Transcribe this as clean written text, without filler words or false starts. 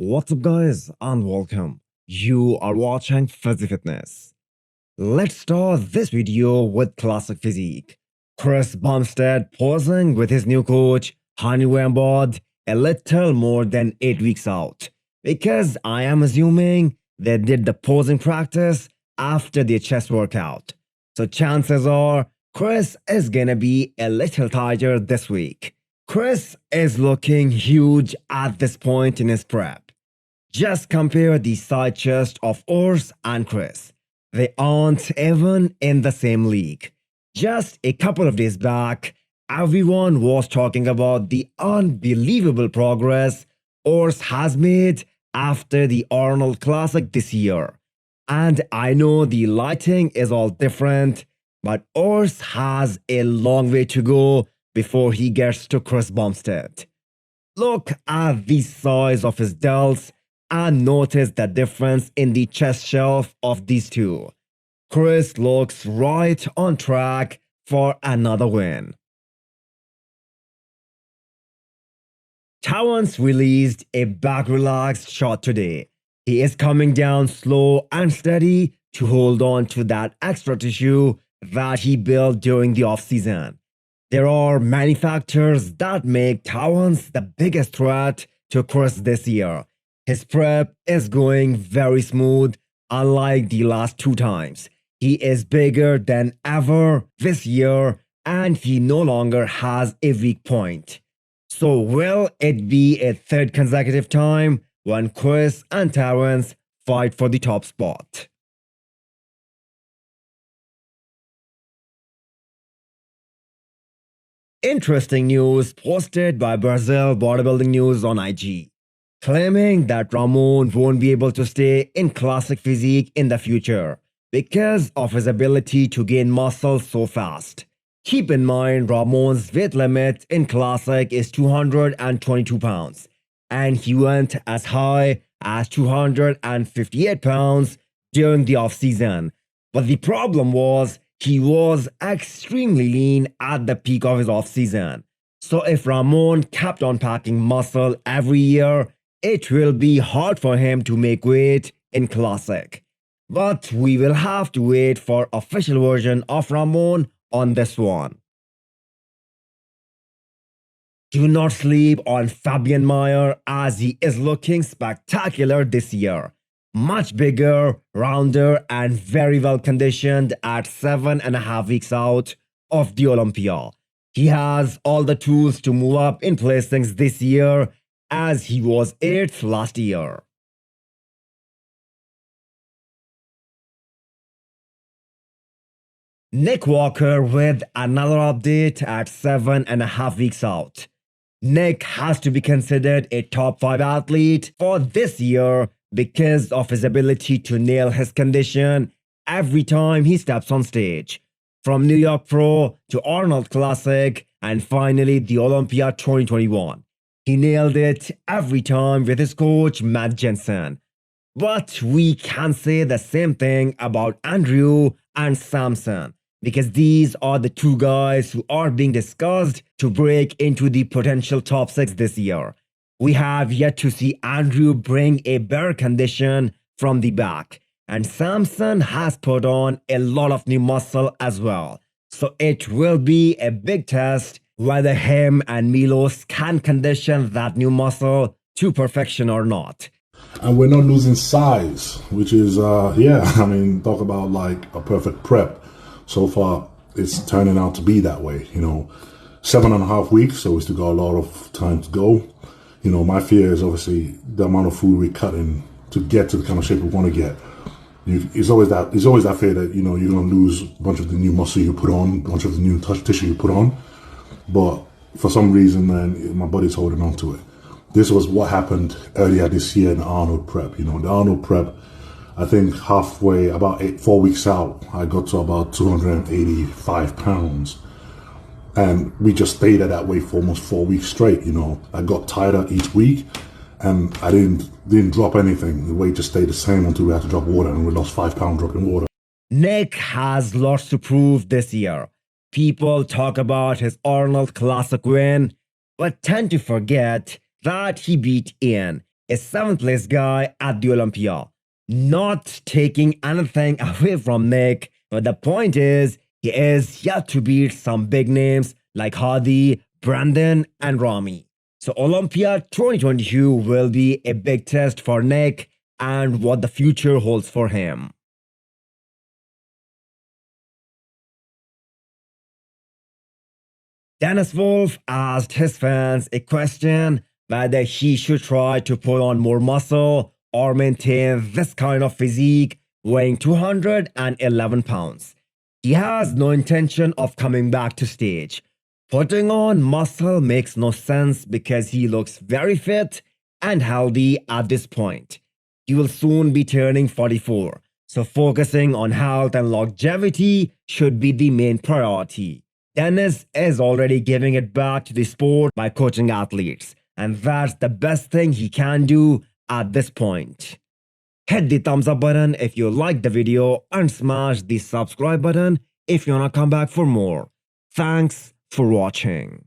What's up, guys, and welcome. You are watching Fazi Fitness. Let's start this video with classic physique. Chris Bumstead posing with his new coach, Hani Wambod, a little more than 8 weeks out. Because I am assuming they did the posing practice after their chest workout. So chances are Chris is gonna be a little tighter this week. Chris is looking huge at this point in his prep. Just compare the side chest of Urs and Chris. They aren't even in the same league. Just a couple of days back, everyone was talking about the unbelievable progress Urs has made after the Arnold Classic this year. And I know the lighting is all different, but Urs has a long way to go before he gets to Chris Bumstead. Look at the size of his delts and notice the difference in the chest shelf of these two. Chris looks right on track for another win. Terrance released a back relaxed shot today. He is coming down slow and steady to hold on to that extra tissue that he built during the offseason. There are many factors that make Terrance the biggest threat to Chris this year. His prep is going very smooth, unlike the last two times. He is bigger than ever this year, and he no longer has a weak point. So will it be a third consecutive time when Chris and Terrance fight for the top spot? Interesting news posted by Brazil Bodybuilding News on IG, claiming that Ramon won't be able to stay in classic physique in the future because of his ability to gain muscle so fast. Keep in mind, Ramon's weight limit in classic is 222 pounds, and he went as high as 258 pounds during the off-season. But the problem was, he was extremely lean at the peak of his off-season. So if Ramon kept on packing muscle every year, it will be hard for him to make weight in classic. But we will have to wait for official version of Ramon on this one. Do not sleep on Fabian Mayr as he is looking spectacular this year. Much bigger, rounder, and very well conditioned at 7.5 weeks out of the Olympia. He has all the tools to move up in placings this year as he was 8th last year. Nick Walker with another update at 7.5 weeks out. Nick has to be considered a top 5 athlete for this year because of his ability to nail his condition every time he steps on stage. From New York Pro to Arnold Classic and finally the Olympia 2021. He nailed it every time with his coach Matt Jensen. But we can't say the same thing about Andrew and Samson, because these are the two guys who are being discussed to break into the potential top 6 this year. We have yet to see Andrew bring a better condition from the back, and Samson has put on a lot of new muscle as well. So it will be a big test whether him and Milos can condition that new muscle to perfection or not. And we're not losing size, which is, talk about like a perfect prep. So far, it's turning out to be that way, 7.5 weeks, so we still got a lot of time to go. My fear is obviously the amount of food we're cutting to get to the kind of shape we want to get. It's always that fear that, you're going to lose a bunch of the new muscle you put on, a bunch of the new tissue you put on. But for some reason, man, my body's holding on to it. This was what happened earlier this year in the Arnold prep. The Arnold prep, I think halfway, about 4 weeks out, I got to about 285 pounds. And we just stayed at that weight for almost 4 weeks straight. I got tighter each week and I didn't drop anything. The weight just stayed the same until we had to drop water, and we lost 5 pounds dropping water. Nick has lots to prove this year. People talk about his Arnold Classic win, but tend to forget that he beat Ian a 7th place guy at the Olympia. Not taking anything away from Nick, but the point is, he is yet to beat some big names like Hadi, Brandon, and Rami. So Olympia 2022 will be a big test for Nick and what the future holds for him. Dennis Wolf asked his fans a question whether he should try to put on more muscle or maintain this kind of physique weighing 211 pounds. He has no intention of coming back to stage. Putting on muscle makes no sense because he looks very fit and healthy at this point. He will soon be turning 44, so focusing on health and longevity should be the main priority. Dennis is already giving it back to the sport by coaching athletes, and that's the best thing he can do at this point. Hit the thumbs up button if you liked the video and smash the subscribe button if you wanna come back for more. Thanks for watching.